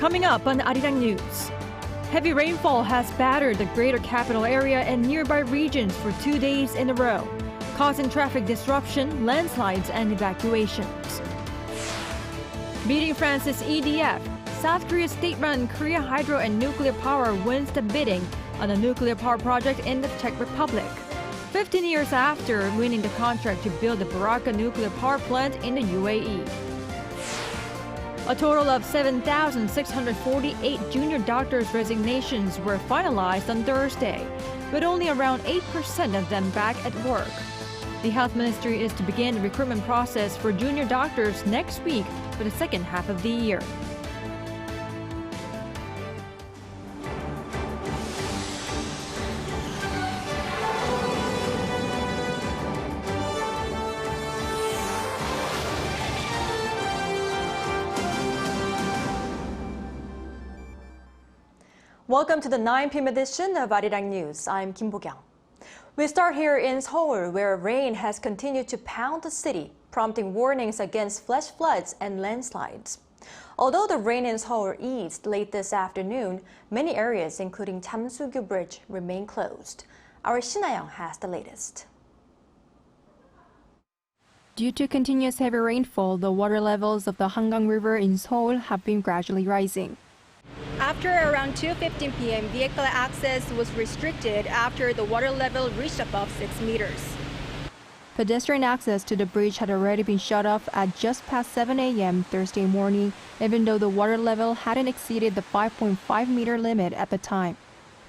Coming up on Arirang News. Heavy rainfall has battered the greater capital area and nearby regions for 2 days in a row, causing traffic disruption, landslides, and evacuations. Beating France's EDF, South Korea's state-run Korea Hydro and Nuclear Power wins the bidding on a nuclear power project in the Czech Republic, 15 years after winning the contract to build the Baraka nuclear power plant in the UAE. A total of 7,648 junior doctors' resignations were finalized on Thursday, but only around 8% of them back at work. The Health Ministry is to begin the recruitment process for junior doctors next week for the second half of the year. Welcome to the 9 p.m. edition of Arirang News. I'm Kim Bo-kyung. We start here in Seoul, where rain has continued to pound the city, prompting warnings against flash floods and landslides. Although the rain in Seoul eased late this afternoon, many areas, including Jamsugyo Bridge, remain closed. Our Shin-Young has the latest. Due to continuous heavy rainfall, the water levels of the Hangang River in Seoul have been gradually rising. After around 2:15 p.m., vehicle access was restricted after the water level reached above 6 meters. Pedestrian access to the bridge had already been shut off at just past 7 a.m. Thursday morning, even though the water level hadn't exceeded the 5.5-meter limit at the time.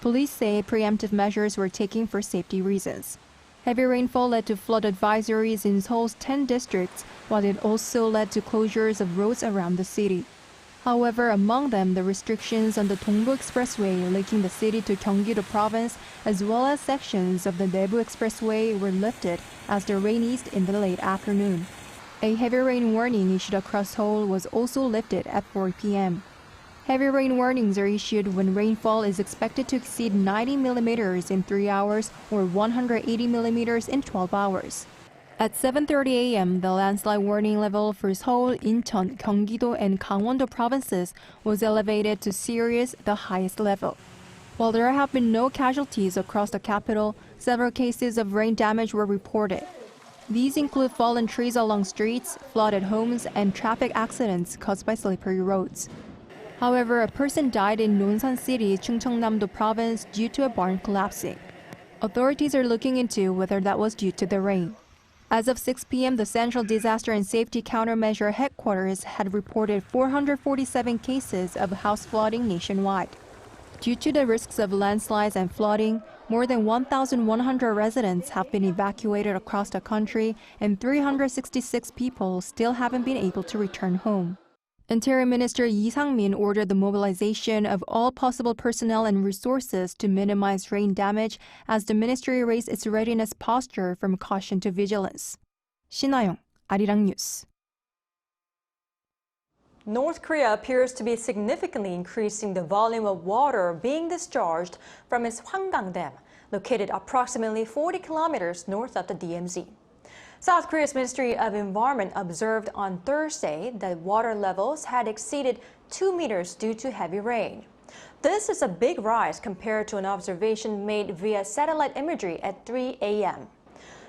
Police say preemptive measures were taken for safety reasons. Heavy rainfall led to flood advisories in Seoul's 10 districts, while it also led to closures of roads around the city. However, among them, the restrictions on the Dongbu Expressway linking the city to Gyeonggi-do Province, as well as sections of the Daegu Expressway, were lifted as the rain eased in the late afternoon. A heavy rain warning issued across Seoul was also lifted at 4 p.m. Heavy rain warnings are issued when rainfall is expected to exceed 90 millimeters in 3 hours or 180 millimeters in 12 hours. At 7:30 a.m., the landslide warning level for Seoul, Incheon, Gyeonggi-do, and Gangwon-do provinces was elevated to serious, the highest level. While there have been no casualties across the capital, several cases of rain damage were reported. These include fallen trees along streets, flooded homes, and traffic accidents caused by slippery roads. However, a person died in Nonsan City, Chungcheongnam-do province due to a barn collapsing. Authorities are looking into whether that was due to the rain. As of 6 p.m., the Central Disaster and Safety Countermeasure Headquarters had reported 447 cases of house flooding nationwide. Due to the risks of landslides and flooding, more than 1,100 residents have been evacuated across the country, and 366 people still haven't been able to return home. Interior Minister Lee Sang-min ordered the mobilization of all possible personnel and resources to minimize rain damage as the ministry raised its readiness posture from caution to vigilance. Shin-Young, Arirang News. North Korea appears to be significantly increasing the volume of water being discharged from its Hangang Dam, located approximately 40 kilometers north of the DMZ. South Korea's Ministry of Environment observed on Thursday that water levels had exceeded 2 meters due to heavy rain. This is a big rise compared to an observation made via satellite imagery at 3 a.m.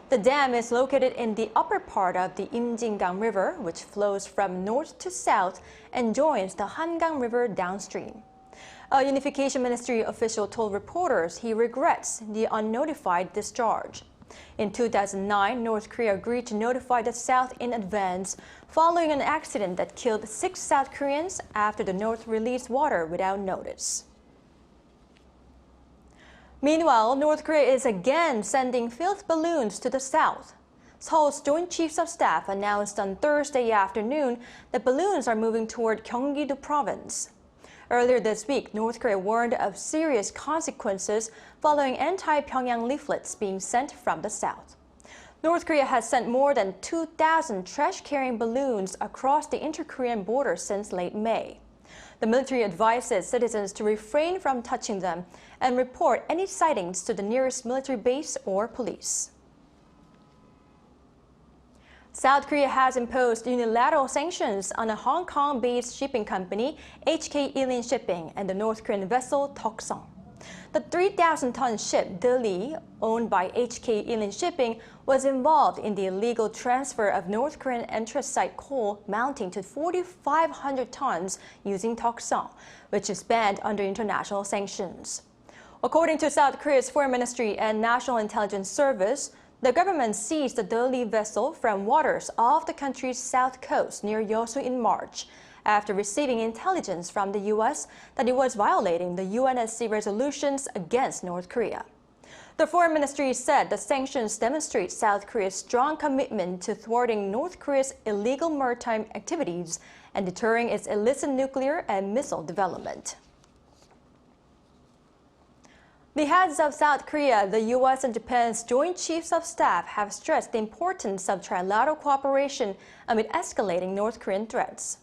The dam is located in the upper part of the Hangang River, which flows from north to south and joins the Hangang River downstream. A Unification Ministry official told reporters he regrets the unnotified discharge. In 2009, North Korea agreed to notify the South in advance following an accident that killed 6 South Koreans after the North released water without notice. Meanwhile, North Korea is again sending filth balloons to the South. Seoul's Joint Chiefs of Staff announced on Thursday afternoon that balloons are moving toward Gyeonggi-do Province. Earlier this week, North Korea warned of serious consequences following anti-Pyongyang leaflets being sent from the south. North Korea has sent more than 2,000 trash-carrying balloons across the inter-Korean border since late May. The military advises citizens to refrain from touching them and report any sightings to the nearest military base or police. South Korea has imposed unilateral sanctions on a Hong Kong-based shipping company, HK Ilin Shipping, and the North Korean vessel Toksong. The 3,000-ton ship Deli, owned by HK Ilin Shipping, was involved in the illegal transfer of North Korean anthracite coal mounting to 4,500 tons using Toksong, which is banned under international sanctions. According to South Korea's Foreign Ministry and National Intelligence Service, the government seized the Deli vessel from waters off the country's south coast near Yeosu in March, after receiving intelligence from the U.S. that it was violating the UNSC resolutions against North Korea. The Foreign Ministry said the sanctions demonstrate South Korea's strong commitment to thwarting North Korea's illegal maritime activities and deterring its illicit nuclear and missile development. The heads of South Korea, the U.S. and Japan's Joint Chiefs of Staff have stressed the importance of trilateral cooperation amid escalating North Korean threats.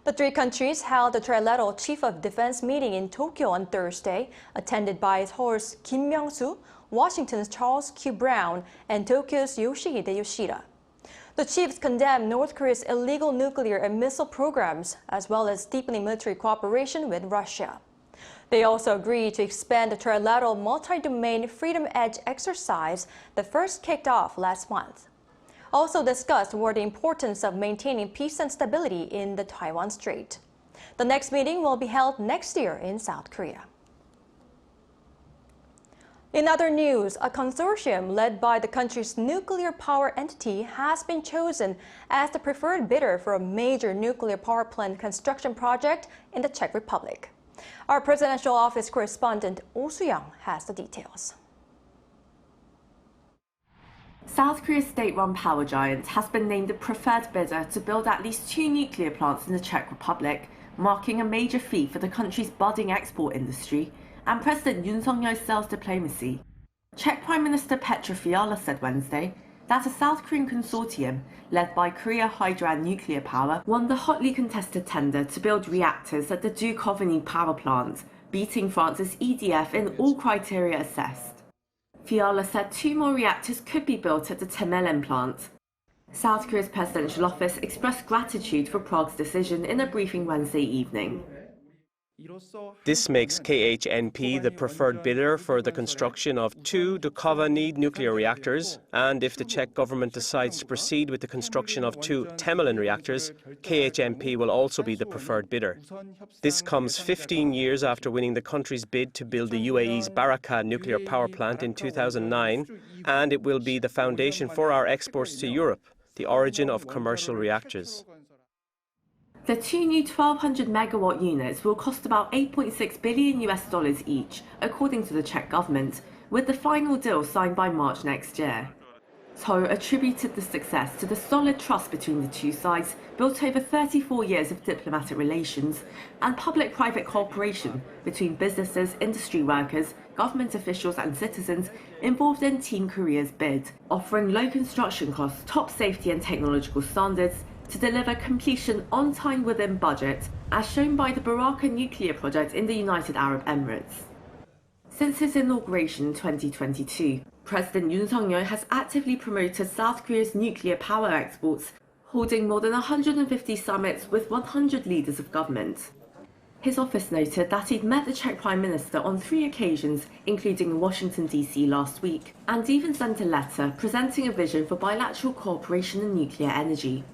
The three countries held a trilateral Chief of Defense meeting in Tokyo on Thursday, attended by Seoul's Kim Myung-soo, Washington's Charles Q. Brown, and Tokyo's Yoshihide Yoshida. The chiefs condemned North Korea's illegal nuclear and missile programs, as well as deepening military cooperation with Russia. They also agreed to expand the trilateral multi-domain Freedom Edge exercise that first kicked off last month. Also discussed were the importance of maintaining peace and stability in the Taiwan Strait. The next meeting will be held next year in South Korea. In other news, a consortium led by the country's nuclear power entity has been chosen as the preferred bidder for a major nuclear power plant construction project in the Czech Republic. Our presidential office correspondent Oh Soo-young has the details. South Korea's state-run power giant has been named the preferred bidder to build at least 2 nuclear plants in the Czech Republic, marking a major feat for the country's budding export industry and President Yoon Suk-yeol's sales diplomacy. Czech Prime Minister Petr Fiala said Wednesday that a South Korean consortium, led by Korea Hydro and Nuclear Power, won the hotly contested tender to build reactors at the Dukovany power plant, beating France's EDF in all criteria assessed. Fiala said 2 more reactors could be built at the Temelin plant. South Korea's presidential office expressed gratitude for Prague's decision in a briefing Wednesday evening. This makes KHNP the preferred bidder for the construction of 2 Dukovany nuclear reactors, and if the Czech government decides to proceed with the construction of 2 Temelin reactors, KHNP will also be the preferred bidder. This comes 15 years after winning the country's bid to build the UAE's Barakah nuclear power plant in 2009, and it will be the foundation for our exports to Europe, the origin of commercial reactors. The 2 new 1,200 megawatt units will cost about $8.6 billion each, according to the Czech government, with the final deal signed by March next year. Seoul attributed the success to the solid trust between the two sides, built over 34 years of diplomatic relations, and public-private cooperation between businesses, industry workers, government officials and citizens involved in Team Korea's bid, offering low construction costs, top safety and technological standards, to deliver completion on time within budget, as shown by the Barakah nuclear project in the United Arab Emirates. Since his inauguration in 2022, President Yoon Suk-yeol has actively promoted South Korea's nuclear power exports, holding more than 150 summits with 100 leaders of government. His office noted that he'd met the Czech Prime Minister on 3 occasions, including in Washington, D.C. last week, and even sent a letter presenting a vision for bilateral cooperation in nuclear energy.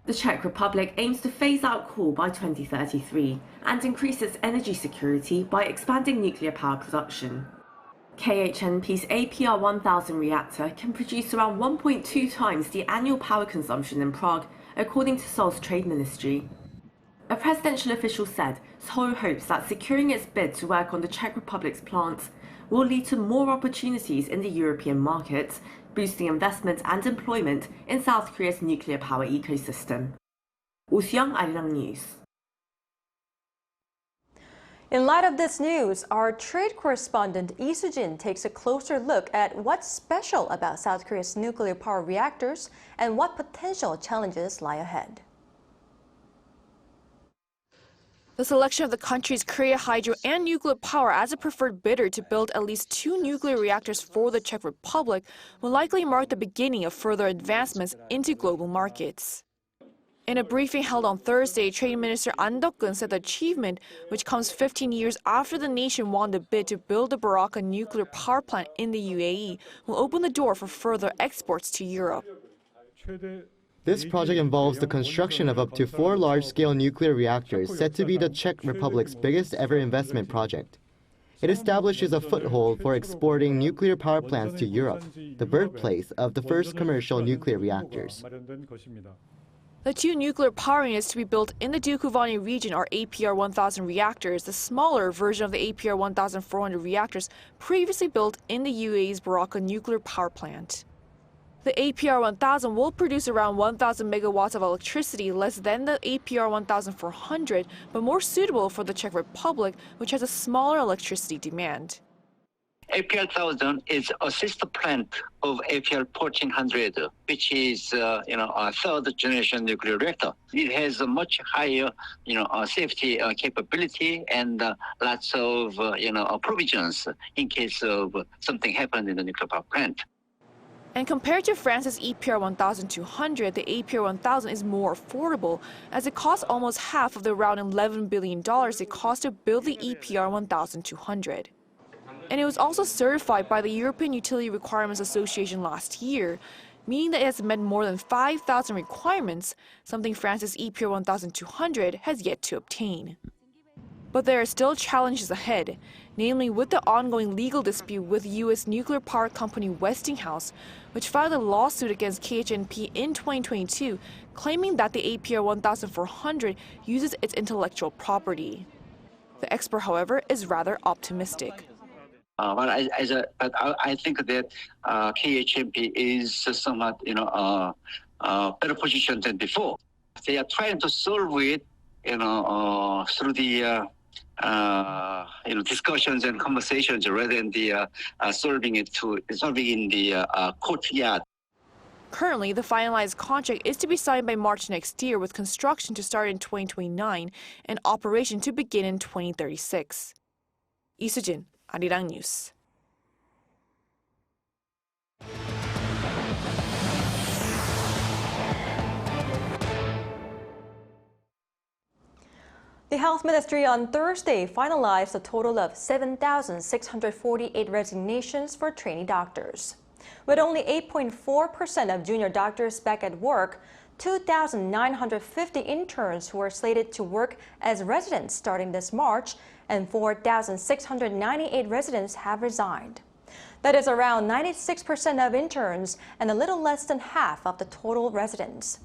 The Czech Republic aims to phase out coal by 2033 and increase its energy security by expanding nuclear power production. KHNP's APR 1000 reactor can produce around 1.2 times the annual power consumption in Prague, according to Seoul's Trade Ministry. A presidential official said Seoul hopes that securing its bid to work on the Czech Republic's plants will lead to more opportunities in the European markets, boosting investment and employment in South Korea's nuclear power ecosystem. Oh Soo-young, Arirang News. In light of this news, our trade correspondent Lee Soo-jin takes a closer look at what's special about South Korea's nuclear power reactors and what potential challenges lie ahead. The selection of the country's Korea Hydro and nuclear power as a preferred bidder to build at least 2 nuclear reactors for the Czech Republic will likely mark the beginning of further advancements into global markets. In a briefing held on Thursday, Trade Minister An Deok-keun said the achievement, which comes 15 years after the nation won the bid to build the Barakah nuclear power plant in the UAE, will open the door for further exports to Europe. This project involves the construction of up to 4 large-scale nuclear reactors, said to be the Czech Republic's biggest ever investment project. It establishes a foothold for exporting nuclear power plants to Europe, the birthplace of the first commercial nuclear reactors. The 2 nuclear power units to be built in the Dukovany region are APR-1000 reactors, the smaller version of the APR-1400 reactors previously built in the UAE's Barakah nuclear power plant. The APR-1000 will produce around 1,000 megawatts of electricity, less than the APR-1400, but more suitable for the Czech Republic, which has a smaller electricity demand. APR-1000 is a sister plant of APR-1400, which is, a third-generation nuclear reactor. It has a much higher, safety capability and lots of, provisions in case of something happened in the nuclear power plant. And compared to France's EPR-1200, the APR-1000 is more affordable, as it costs almost half of the around $11 billion it cost to build the EPR-1200. And it was also certified by the European Utility Requirements Association last year, meaning that it has met more than 5,000 requirements, something France's EPR-1200 has yet to obtain. But there are still challenges ahead, namely with the ongoing legal dispute with U.S. nuclear power company Westinghouse, which filed a lawsuit against KHNP in 2022, claiming that the APR-1400 uses its intellectual property. The expert, however, is rather optimistic. But I think that KHNP is somewhat, better positioned than before. They are trying to solve it, through the discussions and conversations rather than the solving in the courtyard. Currently, the finalized contract is to be signed by March next year, with construction to start in 2029 and operation to begin in 2036. Lee Soo-jin, Arirang News. The Health Ministry on Thursday finalized a total of 7,648 resignations for trainee doctors. With only 8.4% of junior doctors back at work, 2,950 interns who are slated to work as residents starting this March, and 4,698 residents have resigned. That is around 96% of interns and a little less than half of the total residents.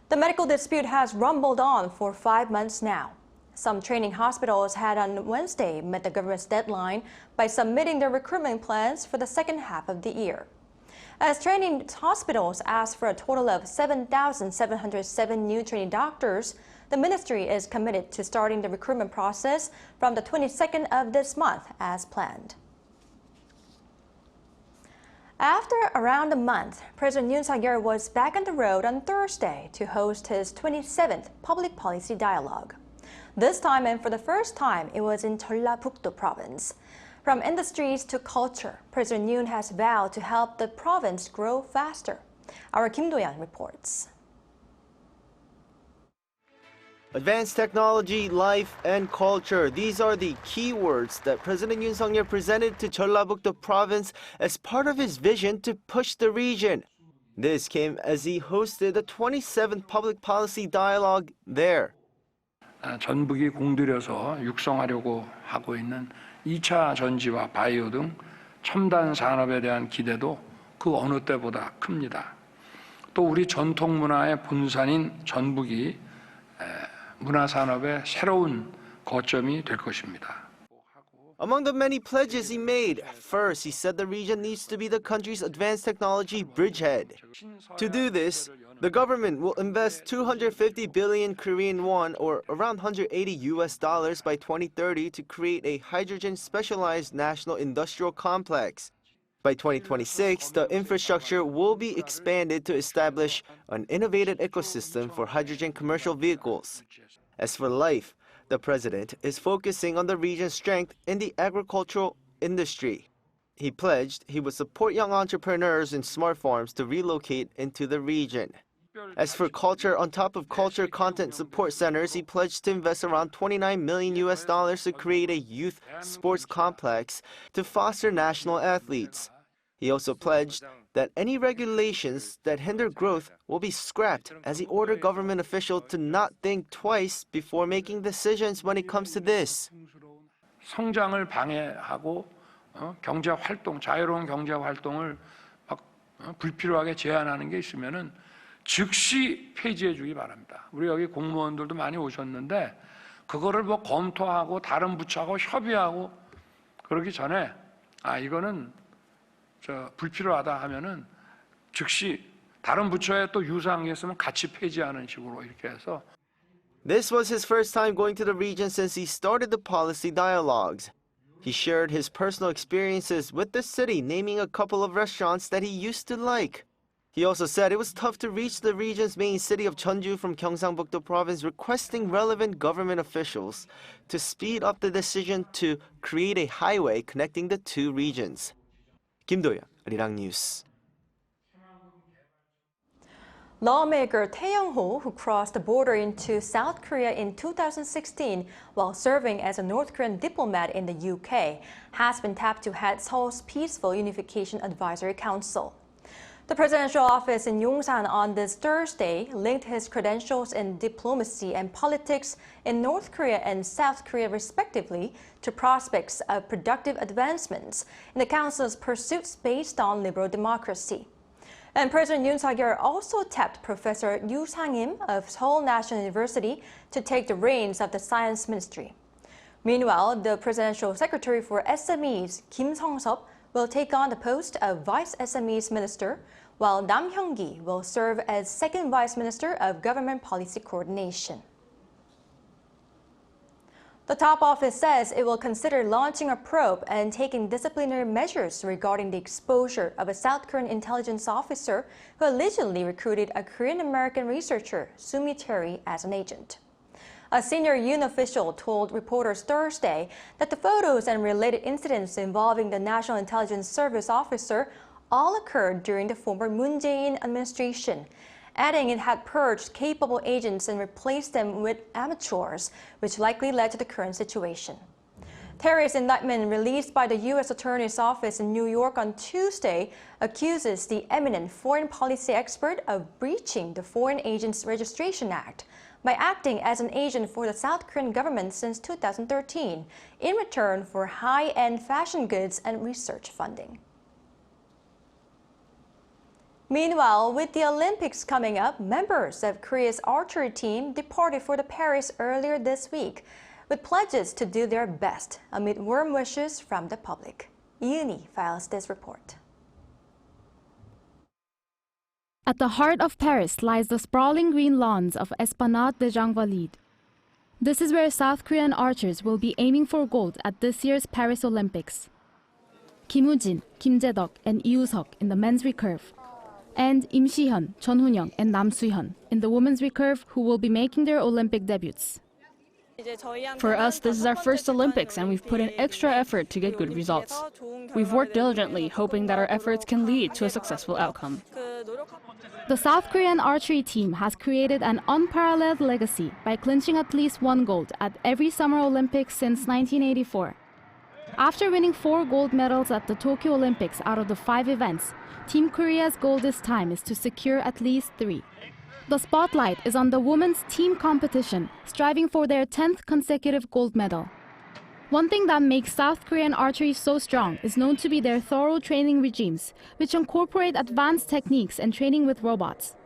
The medical dispute has rumbled on for 5 months now. Some training hospitals had on Wednesday met the government's deadline by submitting their recruitment plans for the second half of the year. As training hospitals asked for a total of 7,707 new trainee doctors, the ministry is committed to starting the recruitment process from the 22nd of this month as planned. After around a month, President Yoon Suk-yeol was back on the road on Thursday to host his 27th Public Policy Dialogue. This time, and for the first time, it was in Jeollabuk-do Province. From industries to culture, President Yoon has vowed to help the province grow faster. Our Kim Do-yeon reports. Advanced technology, life, and culture. These are the key words that President Yoon Suk-yeol presented to Jeollabuk-do Province as part of his vision to push the region. This came as he hosted the 27th Public Policy Dialogue there. 전북이 공들여서 육성하려고 하고 있는 2차 전지와 바이오 등 첨단 산업에 대한 기대도 그 어느 때보다 큽니다. 또 우리 전통 문화의 본산인 전북이 문화산업의 새로운 거점이 될 것입니다. Among the many pledges he made, first he said the region needs to be the country's advanced technology bridgehead. To do this, the government will invest 250 billion Korean won, or around $180 by 2030, to create a hydrogen-specialized national industrial complex. By 2026, the infrastructure will be expanded to establish an innovative ecosystem for hydrogen commercial vehicles. As for life, The president is focusing on the region's strength in the agricultural industry. He pledged he would support young entrepreneurs and smart farms to relocate into the region. As for culture, on top of culture content support centers, he pledged to invest around $29 million to create a youth sports complex to foster national athletes. He also pledged that any regulations that hinder growth will be scrapped, as he ordered government officials to not think twice before making decisions when it comes to this. 성장을 방해하고 경제 활동, 자유로운 경제 활동을 불필요하게 제한하는 게 있으면은 즉시 폐지해 주기 바랍니다. 우리 여기 공무원들도 많이 오셨는데 그거를 뭐 검토하고 다른 부처하고 협의하고 그러기 전에 이거는 불필요하다 하면은 즉시 다른 부처에 또 유사한 게 있으면 같이 폐지하는 식으로 이렇게 해서. This was his first time going to the region since he started the policy dialogues. He shared his personal experiences with the city, naming a couple of restaurants that he used to like. He also said it was tough to reach the region's main city of Jeonju from Gyeongsang-buk-do Province, requesting relevant government officials to speed up the decision to create a highway connecting the two regions. Kim Do-yeon, Arirang News. Lawmaker Tae Young-ho, who crossed the border into South Korea in 2016 while serving as a North Korean diplomat in the UK, has been tapped to head Seoul's Peaceful Unification Advisory Council. The presidential office in Yongsan on this Thursday linked his credentials in diplomacy and politics in North Korea and South Korea respectively to prospects of productive advancements in the council's pursuits based on liberal democracy. And President Yoon also tapped Professor Yoo Sang-im of Seoul National University to take the reins of the Science Ministry. Meanwhile, the Presidential Secretary for SMEs, Kim Song-seop, will take on the post of Vice SMEs Minister, while Nam Hyung-gi will serve as Second Vice Minister of Government Policy Coordination. The top office says it will consider launching a probe and taking disciplinary measures regarding the exposure of a South Korean intelligence officer who allegedly recruited a Korean-American researcher, Sumi Terry, as an agent. A senior Yoon official told reporters Thursday that the photos and related incidents involving the National Intelligence Service officer all occurred during the former Moon Jae-in administration, adding it had purged capable agents and replaced them with amateurs, which likely led to the current situation. Terry's indictment, released by the U.S. Attorney's Office in New York on Tuesday, accuses the eminent foreign policy expert of breaching the Foreign Agents Registration Act by acting as an agent for the South Korean government since 2013 in return for high-end fashion goods and research funding. Meanwhile, with the Olympics coming up, members of Korea's archery team departed for Paris earlier this week with pledges to do their best amid warm wishes from the public. Yoon files this report. At the heart of Paris lies the sprawling green lawns of Esplanade des Invalides. This is where South Korean archers will be aiming for gold at this year's Paris Olympics. Kim Woo-jin, Kim Jae-deok, and Lee Woo-seok in the men's recurve, and Im Si-hyun, Chun Hoon-young, and Nam Soo-hyun in the women's recurve, who will be making their Olympic debuts. For us, this is our first Olympics, and we've put in extra effort to get good results. We've worked diligently, hoping that our efforts can lead to a successful outcome. The South Korean archery team has created an unparalleled legacy by clinching at least one gold at every Summer Olympics since 1984. After winning 4 gold medals at the Tokyo Olympics out of the 5 events, Team Korea's goal this time is to secure at least 3. The spotlight is on the women's team competition, striving for their 10th consecutive gold medal. One thing that makes South Korean archery so strong is known to be their thorough training regimes, which incorporate advanced techniques and training with robots.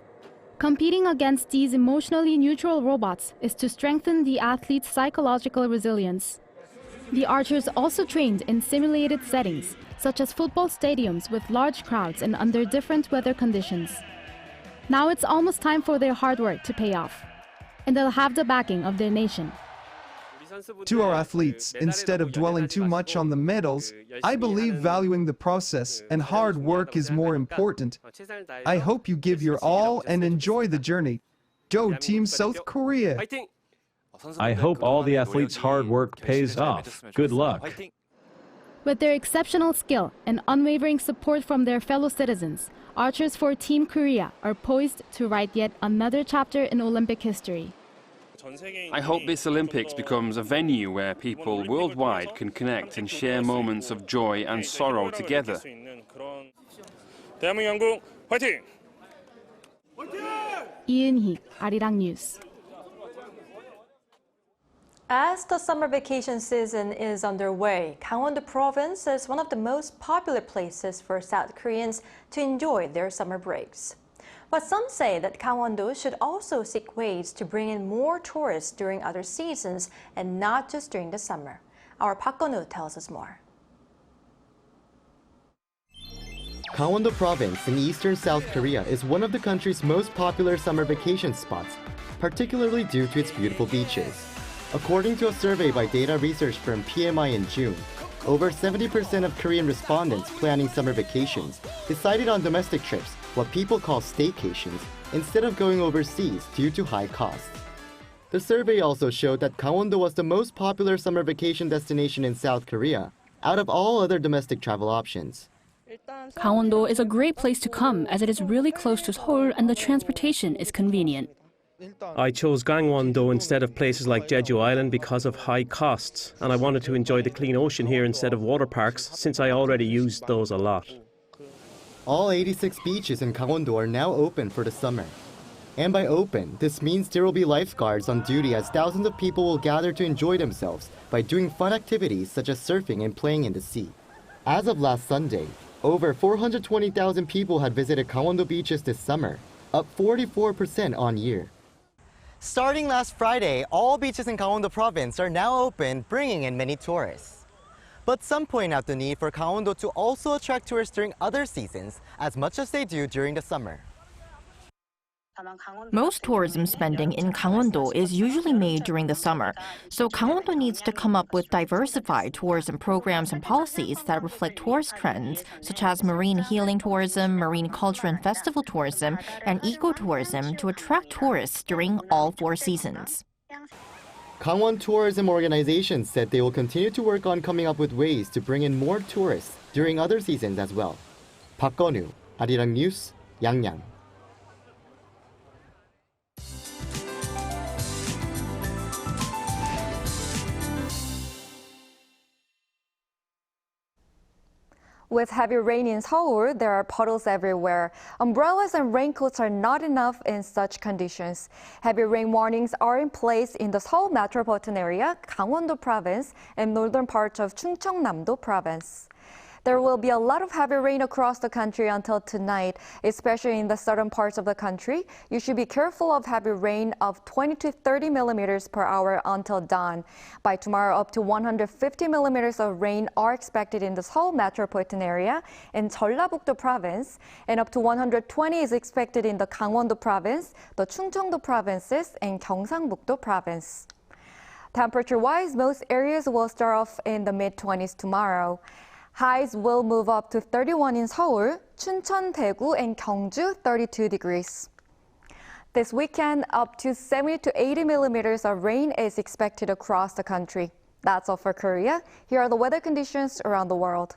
Competing against these emotionally neutral robots is to strengthen the athlete's psychological resilience. The archers also trained in simulated settings, such as football stadiums with large crowds and under different weather conditions. Now it's almost time for their hard work to pay off, and they'll have the backing of their nation. To our athletes, instead of dwelling too much on the medals, I believe valuing the process and hard work is more important. I hope you give your all and enjoy the journey. Go Team South Korea! I hope all the athletes' hard work pays off. Good luck. With their exceptional skill and unwavering support from their fellow citizens, archers for Team Korea are poised to write yet another chapter in Olympic history. I hope this Olympics becomes a venue where people worldwide can connect and share moments of joy and sorrow together. 대한민국 화이팅! 이은희, Arirang News. As the summer vacation season is underway, Gangwon-do Province is one of the most popular places for South Koreans to enjoy their summer breaks. But some say that Gangwon-do should also seek ways to bring in more tourists during other seasons and not just during the summer. Our Park Gun-woo tells us more. Gangwon-do Province in eastern South Korea is one of the country's most popular summer vacation spots, particularly due to its beautiful beaches. According to a survey by data research firm PMI in June, over 70% of Korean respondents planning summer vacations decided on domestic trips, what people call staycations, instead of going overseas due to high costs. The survey also showed that Gangwon-do was the most popular summer vacation destination in South Korea, out of all other domestic travel options. Gangwon-do is a great place to come as it is really close to Seoul and the transportation is convenient. I chose Gangwon-do instead of places like Jeju Island because of high costs, and I wanted to enjoy the clean ocean here instead of water parks since I already used those a lot. All 86 beaches in Gangwon-do are now open for the summer. And by open, this means there will be lifeguards on duty as thousands of people will gather to enjoy themselves by doing fun activities such as surfing and playing in the sea. As of last Sunday, over 420,000 people had visited Gangwon-do beaches this summer, up 44% on year. Starting last Friday, all beaches in Gangwon-do Province are now open, bringing in many tourists. But some point out the need for Gangwon-do to also attract tourists during other seasons, as much as they do during the summer. Most tourism spending in Gangwon-do is usually made during the summer, so Gangwon-do needs to come up with diversified tourism programs and policies that reflect tourist trends, such as marine healing tourism, marine culture and festival tourism, and ecotourism to attract tourists during all 4 seasons. Gangwon tourism organizations said they will continue to work on coming up with ways to bring in more tourists during other seasons as well. Park Gun-woo, Arirang News, Yangyang. With heavy rain in Seoul, there are puddles everywhere. Umbrellas and raincoats are not enough in such conditions. Heavy rain warnings are in place in the Seoul metropolitan area, Gangwon-do Province, and northern parts of Chungcheongnam-do Province. There will be a lot of heavy rain across the country until tonight, especially in the southern parts of the country. You should be careful of heavy rain of 20 to 30 millimeters per hour until dawn. By tomorrow, up to 150 millimeters of rain are expected in the Seoul metropolitan area and Jeollabuk-do Province, and up to 120 is expected in the Gangwon-do Province, the Chungcheong-do Provinces, and Gyeongsangbuk-do Province. Temperature-wise, most areas will start off in the mid-20s tomorrow. Highs will move up to 31 in Seoul, Chuncheon, Daegu, and Gyeongju, 32 degrees. This weekend, up to 70 to 80 millimeters of rain is expected across the country. That's all for Korea. Here are the weather conditions around the world.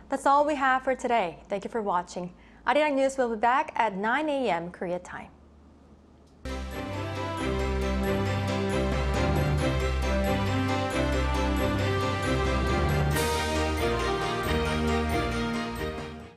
That's all we have for today. Thank you for watching. Arirang News will be back at 9 a.m. Korea time.